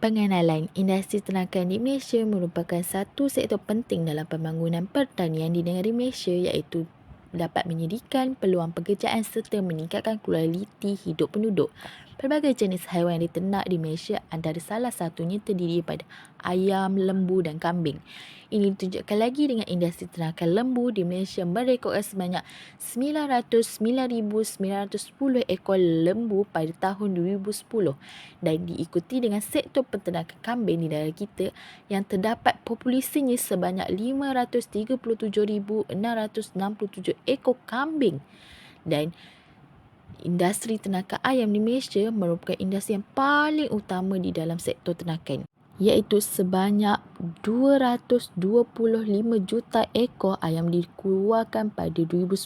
Pengenalan, industri ternakan di Malaysia merupakan satu sektor penting dalam pembangunan pertanian di negara Malaysia, iaitu dapat menyediakan peluang pekerjaan serta meningkatkan kualiti hidup penduduk. Pelbagai jenis haiwan yang diternak di Malaysia antara salah satunya terdiri daripada ayam, lembu dan kambing. Ini ditunjukkan lagi dengan industri ternakan lembu di Malaysia merekodkan sebanyak 909,910 ekor lembu pada tahun 2010 dan diikuti dengan sektor peternakan kambing di negara kita yang terdapat populasinya sebanyak 537,667 ekor kambing. Dan industri ternakan ayam di Malaysia merupakan industri yang paling utama di dalam sektor ternakan, iaitu sebanyak 225 juta ekor ayam dikeluarkan pada 2010.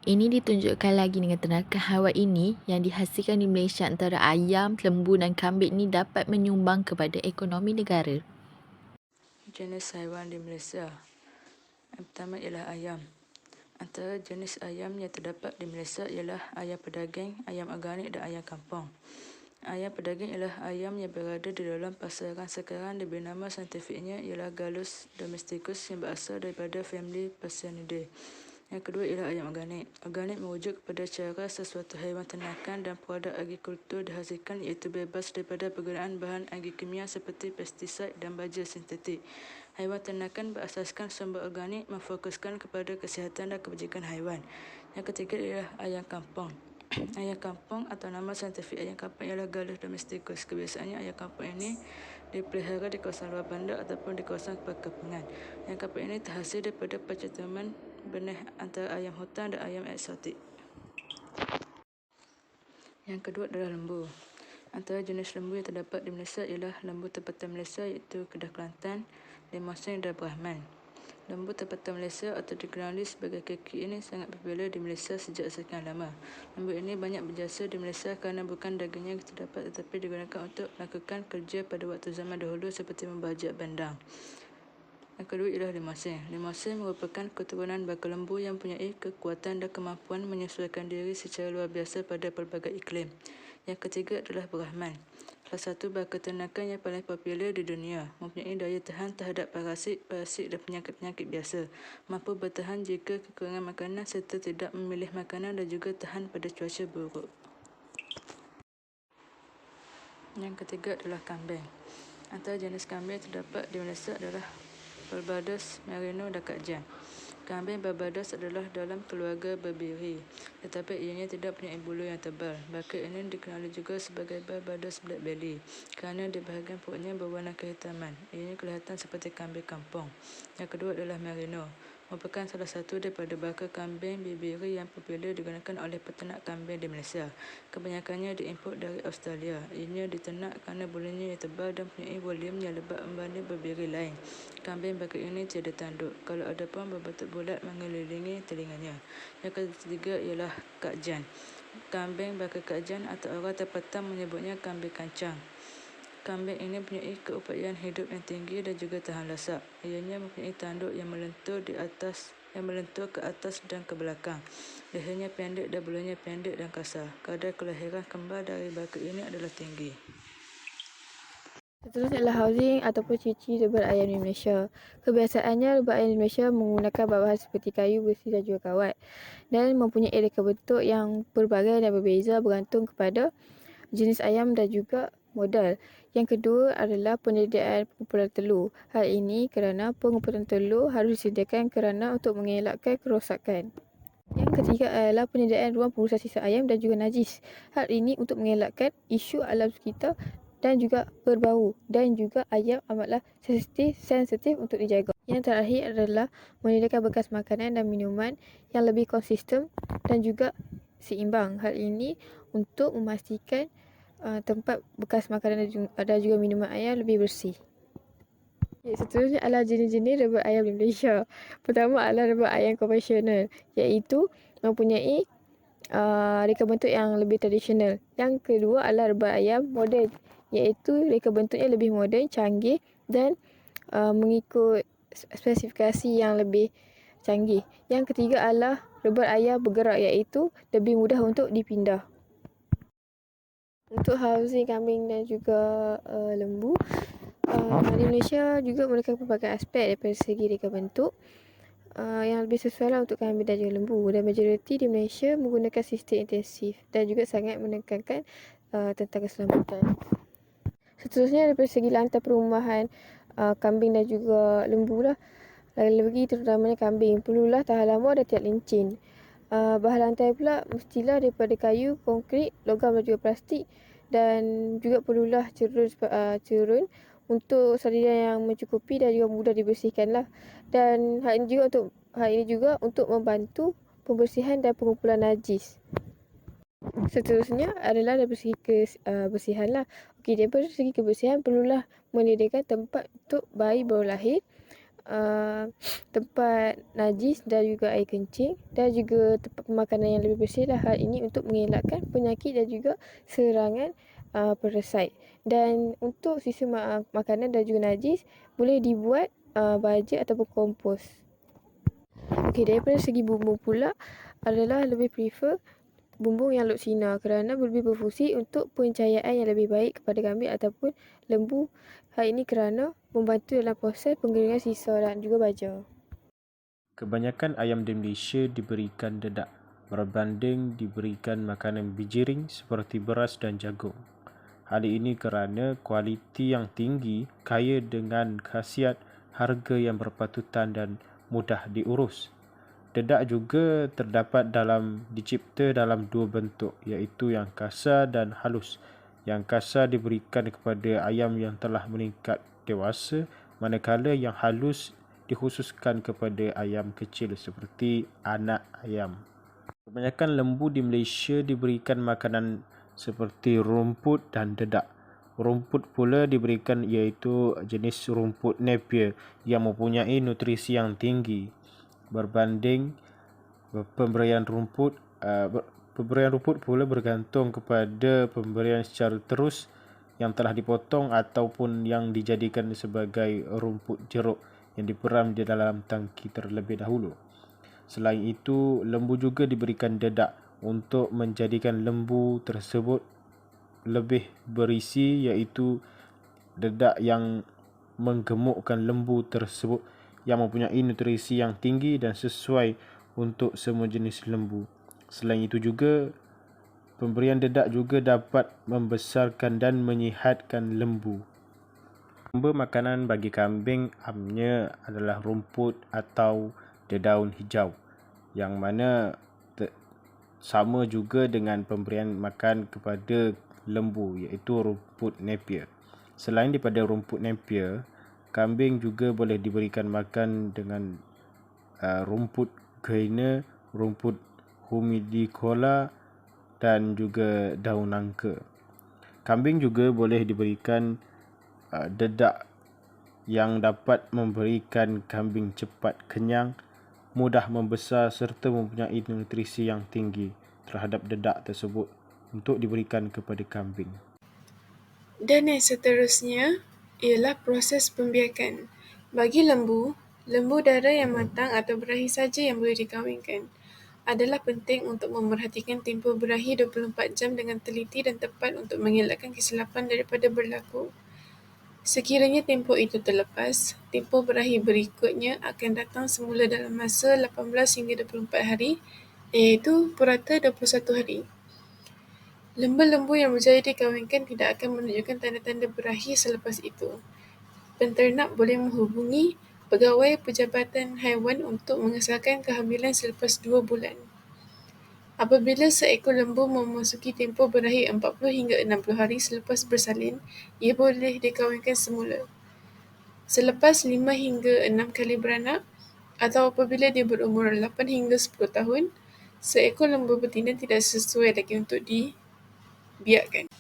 Ini ditunjukkan lagi dengan ternakan haiwan ini yang dihasilkan di Malaysia antara ayam, lembu dan kambing ini dapat menyumbang kepada ekonomi negara. Jenis haiwan di Malaysia. Yang pertama ialah ayam. Antara jenis ayam yang terdapat di Malaysia ialah ayam pedaging, ayam organik dan ayam kampung. Ayam pedaging ialah ayam yang berada di dalam pasaran sekarang. Diberi nama saintifiknya ialah Gallus domesticus yang berasal daripada famili Passerinidae. Yang kedua ialah ayam organik. Organik merujuk kepada cara sesuatu haiwan ternakan dan produk agrikultur dihasilkan, iaitu bebas daripada penggunaan bahan agrikimia seperti pestisida dan baja sintetik. Haiwan ternakan berasaskan sumber organik memfokuskan kepada kesihatan dan kebajikan haiwan. Yang ketiga ialah ayam kampung. Ayam kampung atau nama saintifik ayam kampung ialah Gallus domesticus. Kebiasaannya ayam kampung ini dipelihara di kawasan luar bandar ataupun di kawasan perkampungan. Ayam kampung ini terhasil daripada percaturan benih antara ayam hutan dan ayam eksotik. Yang kedua adalah lembu. Antara jenis lembu yang terdapat di Malaysia ialah lembu tempatan Malaysia, iaitu Kedah Kelantan, Limousin dan Brahman. Lembu tempatan Malaysia atau dikenali sebagai keki ini sangat popular di Malaysia sejak sekian lama. Lembu ini banyak berjasa di Malaysia kerana bukan dagingnya yang terdapat tetapi digunakan untuk melakukan kerja pada waktu zaman dahulu seperti membajak bandang. Yang kedua ialah limousin. Limousin merupakan keturunan baka lembu yang mempunyai kekuatan dan kemampuan menyesuaikan diri secara luar biasa pada pelbagai iklim. Yang ketiga adalah Brahman. Salah satu baka ternakan yang paling popular di dunia, mempunyai daya tahan terhadap parasit dan penyakit-penyakit biasa, mampu bertahan jika kekurangan makanan serta tidak memilih makanan dan juga tahan pada cuaca buruk. Yang ketiga adalah kambing. Antara jenis kambing yang terdapat di Malaysia adalah Barbados, Merino dan Kajang. Kambing Barbados adalah dalam keluarga berbiri, tetapi ianya tidak mempunyai bulu yang tebal. Baka ini dikenali juga sebagai Barbados Black Belly kerana di bahagian perutnya berwarna kehitaman. Ianya kelihatan seperti kambing kampung. Yang kedua adalah Merino, merupakan salah satu daripada baka kambing berbiri yang popular digunakan oleh peternak kambing di Malaysia. Kebanyakannya diimport dari Australia. Ianya diternak kerana bulunya yang tebal dan mempunyai volume yang lebat berbanding berbiri lain. Kambing baka ini tiada tanduk, kalau ada pun berbentuk bulat mengelilingi telinganya. Yang ketiga ialah Kak Jan. Kambing baka Kak Jan atau orang tempatan menyebutnya kambing kancang. Kambing ini mempunyai keupayaan hidup yang tinggi dan juga tahan lasak. Ianya mempunyai tanduk yang melentur ke atas dan ke belakang. Lehernya pendek dan bulunya pendek dan kasar. Kadar kelahiran kembar dari baka ini adalah tinggi. Seterusnya adalah housing ataupun ciri-ciri rebal ayam di Malaysia. Kebiasaannya rebal ayam di Malaysia menggunakan bahan seperti kayu, besi dan juga kawat, dan mempunyai reka bentuk yang berbagai dan berbeza bergantung kepada jenis ayam dan juga modal. Yang kedua adalah penyediaan pengumpulan telur. Hal ini kerana pengumpulan telur harus disediakan kerana untuk mengelakkan kerosakan. Yang ketiga adalah penyediaan ruang pengurusan sisa ayam dan juga najis. Hal ini untuk mengelakkan isu alam sekitar dan juga berbau, dan juga ayam amatlah sensitif untuk dijaga. Yang terakhir adalah menyediakan bekas makanan dan minuman yang lebih konsisten dan juga seimbang. Hal ini untuk memastikan tempat bekas makanan dan juga minuman ayam lebih bersih. Seterusnya adalah jenis-jenis rebal ayam di Malaysia. Pertama adalah rebal ayam konvensional, iaitu mempunyai reka bentuk yang lebih tradisional. Yang kedua adalah rebal ayam moden, iaitu reka bentuknya lebih moden, canggih dan mengikut spesifikasi yang lebih canggih. Yang ketiga adalah rebal ayam bergerak, iaitu lebih mudah untuk dipindah. Untuk housing kambing dan juga lembu, di Malaysia juga menggunakan pelbagai aspek daripada segi reka bentuk yang lebih sesuai lah untuk kambing dan juga lembu, dan majoriti di Malaysia menggunakan sistem intensif dan juga sangat menekankan tentang keselamatan. Seterusnya daripada segi lantai perumahan kambing dan juga lembu lah, lagi terutamanya kambing, perlulah tahan lama dan tidak licin. Bahan lantai pula mestilah daripada kayu, konkrit, logam dan juga plastik, dan juga perlulah cerun untuk salinan yang mencukupi dan juga mudah dibersihkan lah. Dan hal ini juga untuk membantu pembersihan dan pengumpulan najis. Seterusnya adalah dari segi kebersihan lah. Okey, daripada segi kebersihan perlulah menyediakan tempat untuk bayi baru lahir, tempat najis dan juga air kencing, dan juga tempat pemakanan yang lebih bersih lah. Hal ini untuk mengelakkan penyakit dan juga serangan parasite. Dan untuk sisa makanan dan juga najis boleh dibuat baja ataupun kompos. Okey, daripada segi bumbung pula adalah lebih prefer bumbung yang lok sinar kerana lebih berfungsi untuk pencahayaan yang lebih baik kepada kambing ataupun lembu. Hal ini kerana membantu dalam proses pengeringan sisa dan juga baja. Kebanyakan ayam di Malaysia diberikan dedak berbanding diberikan makanan bijiring seperti beras dan jagung. Hal ini kerana kualiti yang tinggi, kaya dengan khasiat, harga yang berpatutan dan mudah diurus. Dedak juga dicipta dalam dua bentuk, iaitu yang kasar dan halus. Yang kasar diberikan kepada ayam yang telah meningkat dewasa, manakala yang halus dikhususkan kepada ayam kecil seperti anak ayam. Kebanyakan lembu di Malaysia diberikan makanan seperti rumput dan dedak. Rumput pula diberikan iaitu jenis rumput Napier yang mempunyai nutrisi yang tinggi berbanding pemberian rumput. Pemberian rumput pula bergantung kepada pemberian secara terus yang telah dipotong ataupun yang dijadikan sebagai rumput jeruk yang diperam di dalam tangki terlebih dahulu. Selain itu, lembu juga diberikan dedak untuk menjadikan lembu tersebut lebih berisi, iaitu dedak yang menggemukkan lembu tersebut yang mempunyai nutrisi yang tinggi dan sesuai untuk semua jenis lembu. Selain itu juga, pemberian dedak juga dapat membesarkan dan menyihatkan lembu. Sumber makanan bagi kambing amnya adalah rumput atau dedaun hijau, yang mana sama juga dengan pemberian makan kepada lembu, iaitu rumput Napier. Selain daripada rumput Napier, kambing juga boleh diberikan makan dengan rumput Guinea, rumput humidicola dan juga daun nangka. Kambing juga boleh diberikan dedak yang dapat memberikan kambing cepat kenyang, mudah membesar serta mempunyai nutrisi yang tinggi terhadap dedak tersebut untuk diberikan kepada kambing. Dan yang seterusnya ialah proses pembiakan. Bagi lembu dara yang matang atau berahi saja yang boleh dikawinkan. Adalah penting untuk memerhatikan tempoh berahi 24 jam dengan teliti dan tepat untuk mengelakkan kesilapan daripada berlaku. Sekiranya tempoh itu terlepas, tempoh berahi berikutnya akan datang semula dalam masa 18 hingga 24 hari, iaitu purata 21 hari. Lembu-lembu yang berjaya dikawinkan tidak akan menunjukkan tanda-tanda berahi selepas itu. Penternak boleh menghubungi pegawai Penjabatan Haiwan untuk mengesahkan kehamilan selepas 2 bulan. Apabila seekor lembu memasuki tempoh berahi 40 hingga 60 hari selepas bersalin, ia boleh dikawinkan semula. Selepas 5 hingga 6 kali beranak, atau apabila dia berumur 8 hingga 10 tahun, seekor lembu betina tidak sesuai lagi untuk dibiakkan.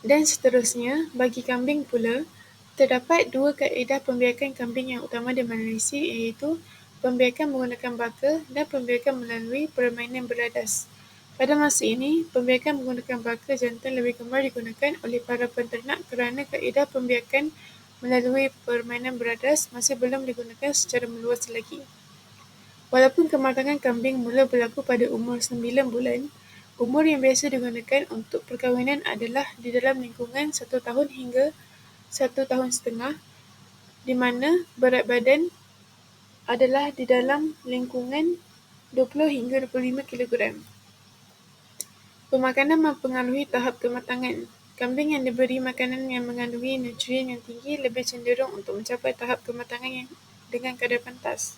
Dan seterusnya, bagi kambing pula, terdapat 2 kaedah pembiakan kambing yang utama di Malaysia, iaitu pembiakan menggunakan baka dan pembiakan melalui permainan beradas. Pada masa ini, pembiakan menggunakan baka jantan lebih gemar digunakan oleh para penternak kerana kaedah pembiakan melalui permainan beradas masih belum digunakan secara meluas lagi. Walaupun kematangan kambing mula berlaku pada umur 9 bulan, Umur yang biasa digunakan untuk perkahwinan adalah di dalam lingkungan 1 tahun hingga 1 tahun setengah, di mana berat badan adalah di dalam lingkungan 20 hingga 25 kilogram. Pemakanan mempengaruhi tahap kematangan. Kambing yang diberi makanan yang mengandungi nutrien yang tinggi lebih cenderung untuk mencapai tahap kematangan yang dengan kadar pantas.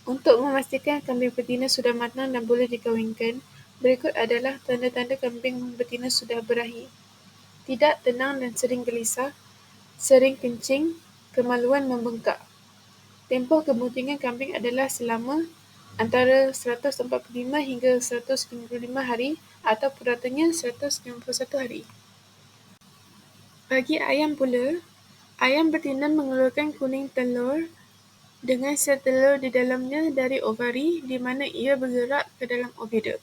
Untuk memastikan kambing betina sudah matang dan boleh dikawinkan, berikut adalah tanda-tanda kambing betina sudah berahi. Tidak tenang dan sering gelisah, sering kencing, kemaluan membengkak. Tempoh kemuntingan kambing adalah selama antara 145 hingga 155 hari atau puratanya 191 hari. Bagi ayam pula, ayam betina mengeluarkan kuning telur dengan sel telur di dalamnya dari ovari di mana ia bergerak ke dalam oviduct.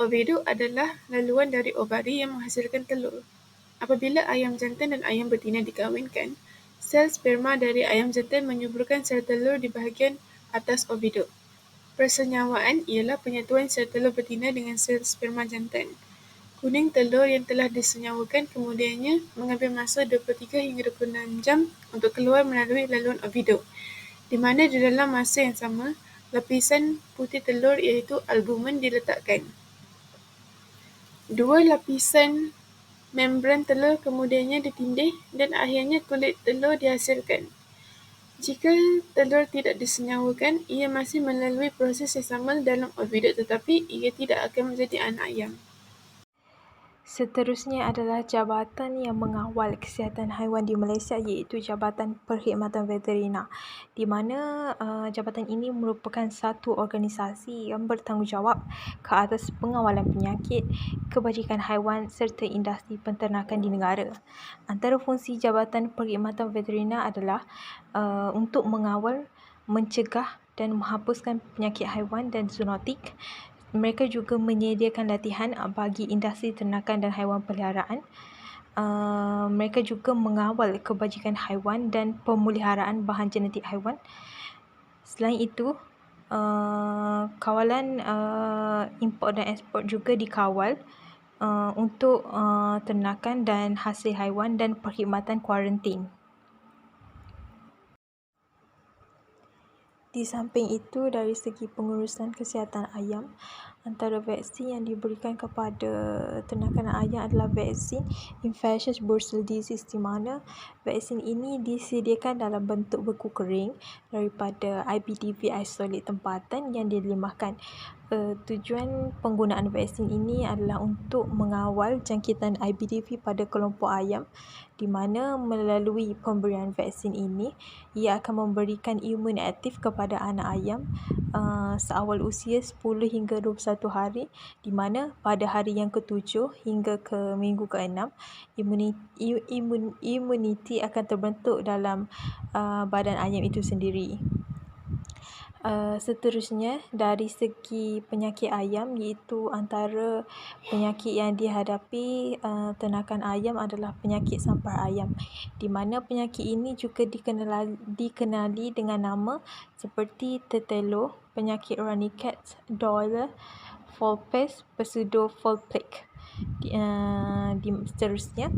Oviduct adalah laluan dari ovari yang menghasilkan telur. Apabila ayam jantan dan ayam betina dikawinkan, sel sperma dari ayam jantan menyuburkan sel telur di bahagian atas oviduct. Persenyawaan ialah penyatuan sel telur betina dengan sel sperma jantan. Kuning telur yang telah disenyawakan kemudiannya mengambil masa 23 hingga 26 jam untuk keluar melalui laluan oviduct, di mana di dalam masa yang sama, lapisan putih telur iaitu albumen diletakkan. Dua lapisan membran telur kemudiannya ditindih dan akhirnya kulit telur dihasilkan. Jika telur tidak disenyawakan, ia masih melalui proses yang sama dalam oviduct tetapi ia tidak akan menjadi anak ayam. Seterusnya adalah jabatan yang mengawal kesihatan haiwan di Malaysia iaitu Jabatan Perkhidmatan Veterina, di mana jabatan ini merupakan satu organisasi yang bertanggungjawab ke atas pengawalan penyakit, kebajikan haiwan serta industri penternakan di negara. Antara fungsi Jabatan Perkhidmatan Veterina adalah untuk mengawal, mencegah dan menghapuskan penyakit haiwan dan zoonotik. Mereka juga menyediakan latihan bagi industri ternakan dan haiwan peliharaan. Mereka juga mengawal kebajikan haiwan dan pemeliharaan bahan genetik haiwan. Selain itu, kawalan import dan ekspor juga dikawal untuk ternakan dan hasil haiwan dan perkhidmatan kuarantin. Di samping itu, dari segi pengurusan kesihatan ayam, antara vaksin yang diberikan kepada ternakan ayam adalah vaksin infectious bursal disease, di mana vaksin ini disediakan dalam bentuk beku kering daripada IBDV isolate tempatan yang dilimbahkan. Tujuan penggunaan vaksin ini adalah untuk mengawal jangkitan IBDV pada kelompok ayam, di mana melalui pemberian vaksin ini ia akan memberikan imun aktif kepada anak ayam seawal usia 10 hingga 21 hari, di mana pada hari yang ke-7 hingga ke minggu ke-6 imuniti akan terbentuk dalam badan ayam itu sendiri. Seterusnya, dari segi penyakit ayam, iaitu antara penyakit yang dihadapi ternakan ayam adalah penyakit sampar ayam, di mana penyakit ini juga dikenali dengan nama seperti tetelo, penyakit Runny-Cat, Doyle, Fowl Pest, Pseudo Fowl Plague. Seterusnya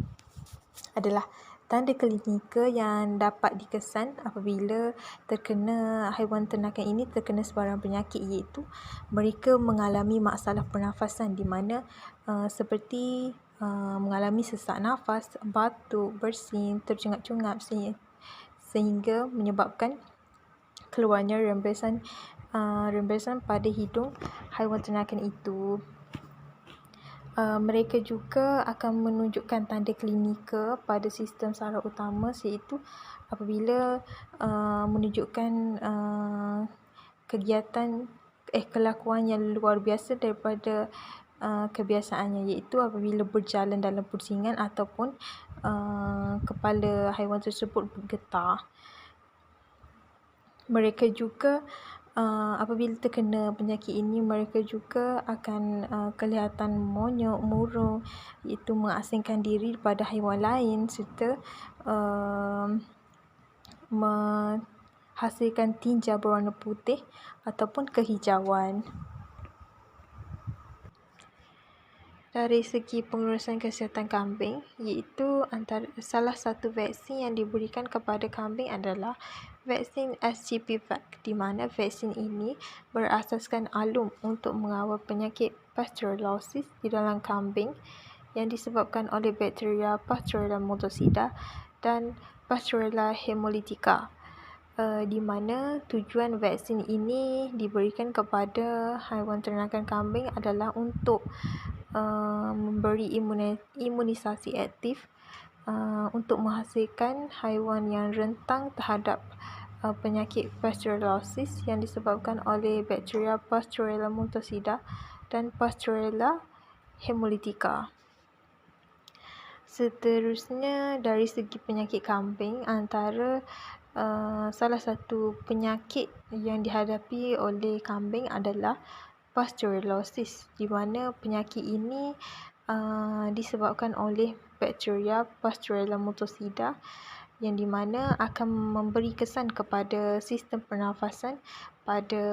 adalah tanda klinikal yang dapat dikesan apabila haiwan ternakan ini terkena sebarang penyakit, iaitu mereka mengalami masalah pernafasan, di mana seperti mengalami sesak nafas, batuk, bersin, tercungap-cungap sehingga menyebabkan keluarnya rembesan pada hidung haiwan ternakan itu. Mereka juga akan menunjukkan tanda klinikal pada sistem saraf utama, iaitu apabila menunjukkan kelakuan yang luar biasa daripada kebiasaannya, iaitu apabila berjalan dalam pusingan ataupun kepala haiwan tersebut bergetar. Mereka juga apabila terkena penyakit ini, mereka juga akan kelihatan monyok, murung, iaitu mengasingkan diri daripada haiwan lain serta menghasilkan tinja berwarna putih ataupun kehijauan. dari segi pengurusan kesihatan kambing, iaitu salah satu vaksin yang diberikan kepada kambing adalah vaksin SGP-Vac, di mana vaksin ini berasaskan alum untuk mengawal penyakit pasteurellosis di dalam kambing yang disebabkan oleh bakteria Pasteurella multocida dan Pasteurella hemolytica, di mana tujuan vaksin ini diberikan kepada haiwan ternakan kambing adalah untuk memberi imunisasi aktif untuk menghasilkan haiwan yang rentang terhadap penyakit pasteurellosis yang disebabkan oleh bakteria Pasteurella multocida dan Pasteurella hemolytica. Seterusnya, dari segi penyakit kambing, antara salah satu penyakit yang dihadapi oleh kambing adalah pasteurellosis, di mana penyakit ini disebabkan oleh bakteria Pasteurella multocida yang di mana akan memberi kesan kepada sistem pernafasan pada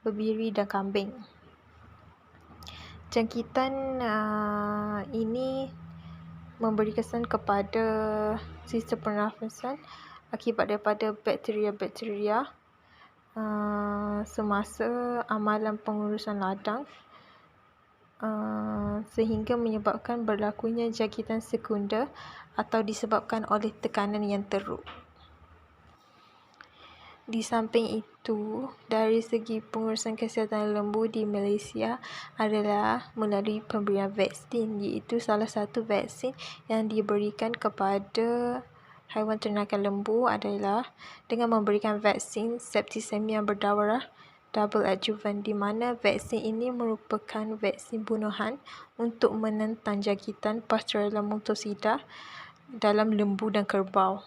bebiri dan kambing. Jangkitan ini memberi kesan kepada sistem pernafasan akibat daripada bakteria-bakteria semasa amalan pengurusan ladang, sehingga menyebabkan berlakunya jangkitan sekunder atau disebabkan oleh tekanan yang teruk. Di samping itu, dari segi pengurusan kesihatan lembu di Malaysia adalah melalui pemberian vaksin, iaitu salah satu vaksin yang diberikan kepada haiwan ternakan lembu adalah dengan memberikan vaksin septisemia berdawarah double adjuvant, di mana vaksin ini merupakan vaksin bunuhan untuk menentang jangkitan Pasteurella multocida dalam lembu dan kerbau.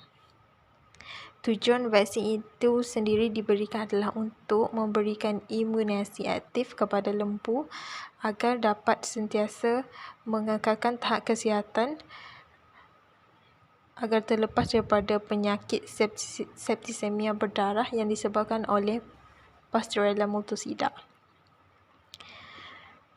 Tujuan vaksin itu sendiri diberikan adalah untuk memberikan imunisasi aktif kepada lembu agar dapat sentiasa mengekalkan tahap kesihatan agar terlepas daripada penyakit septisemia berdarah yang disebabkan oleh Pasteurella multocida.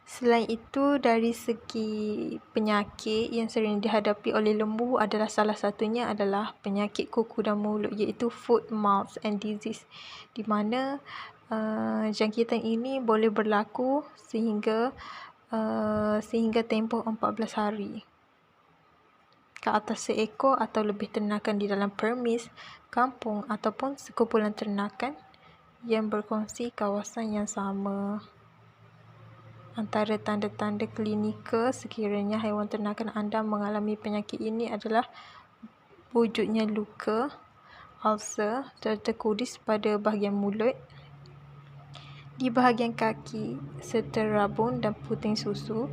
Selain itu, dari segi penyakit yang sering dihadapi oleh lembu adalah salah satunya adalah penyakit kuku dan mulut, iaitu foot, mouth and disease, di mana jangkitan ini boleh berlaku sehingga tempoh 14 hari ke atas seekor atau lebih ternakan di dalam permis, kampung ataupun sekumpulan ternakan yang berkongsi kawasan yang sama. Antara tanda-tanda klinikal sekiranya haiwan ternakan anda mengalami penyakit ini adalah wujudnya luka, ulcer serta kudis pada bahagian mulut, di bahagian kaki serta rabun dan puting susu,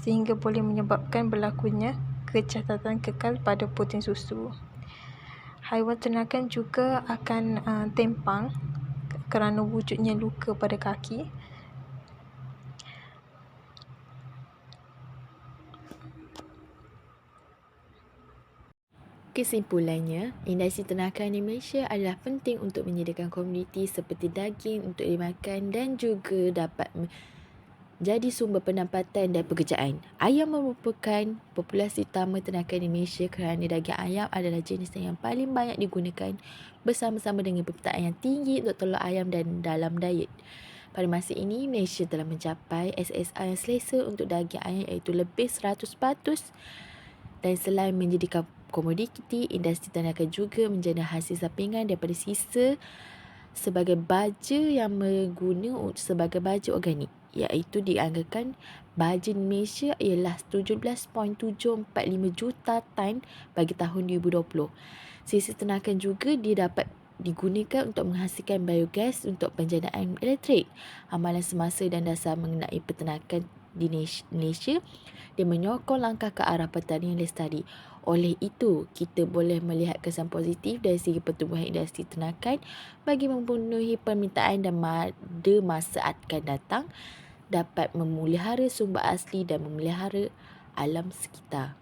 sehingga boleh menyebabkan berlakunya kecacatan kekal pada puting susu. Haiwan ternakan juga akan tempang kerana wujudnya luka pada kaki. Kesimpulannya, industri ternakan di Malaysia adalah penting untuk menyediakan komoditi seperti daging untuk dimakan dan juga dapat menjadi sumber pendapatan dan pekerjaan. Ayam merupakan populasi utama ternakan di Malaysia kerana daging ayam adalah jenis yang paling banyak digunakan bersama-sama dengan permintaan yang tinggi untuk telur ayam dan dalam diet. Pada masa ini, Malaysia telah mencapai SSR yang selesa untuk daging ayam iaitu lebih 100%. Dan selain menjadikan komoditi, industri ternakan juga menjana hasil sampingan daripada sisa sebagai baja yang berguna sebagai baja organik, iaitu dianggarkan baja di Malaysia ialah 17.745 juta tan bagi tahun 2020. Sisa ternakan juga dapat digunakan untuk menghasilkan biogas untuk penjanaan elektrik. Amalan semasa dan dasar mengenai peternakan di Malaysia dia menyokong langkah ke arah pertanian lestari. Oleh itu, kita boleh melihat kesan positif dari segi pertumbuhan industri ternakan bagi memenuhi permintaan dan pada masa akan datang dapat memelihara sumber asli dan memelihara alam sekitar.